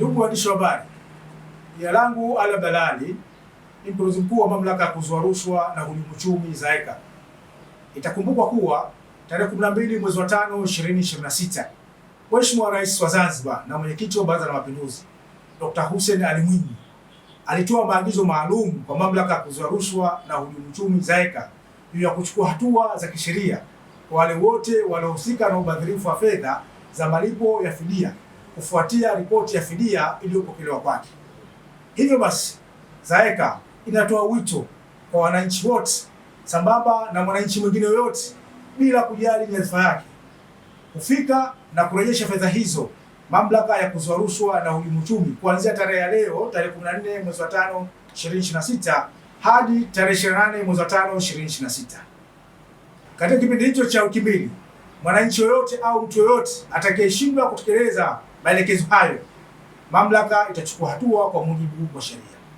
Ndugu waandishi wa habari, jina langu Ali Abdalali, ni mkurugenzi mkuu wa mamlaka ya kuzuia rushwa na uhujumu uchumi ZAECA. Itakumbukwa kuwa tarehe 12 mwezi wa 5 2026, Mheshimiwa Rais wa Zanzibar na mwenyekiti wa Baraza la Mapinduzi Dr. Hussein Ali Mwinyi alitoa maagizo maalum kwa mamlaka ya kuzuia rushwa na uhujumu uchumi ZAECA juu ya kuchukua hatua za kisheria kwa wale wote waliohusika na ubadhirifu wa fedha za malipo ya fidia kufuatia ripoti ya fidia iliyopokelewa kwake. Hivyo basi, ZAECA inatoa wito kwa wananchi wote sambamba na mwananchi mwingine yoyote bila kujali nyadhifa yake kufika na kurejesha fedha hizo mamlaka ya kuzuia rushwa na uhujumu uchumi kuanzia tarehe ya leo tarehe 14 mwezi wa 5 2026 hadi tarehe 28 mwezi wa 5 2026. Katika kipindi hicho cha wiki mbili, mwananchi yoyote au mtu yoyote atakayeshindwa kutekeleza maelekezo hayo, mamlaka itachukua hatua kwa mujibu wa sheria.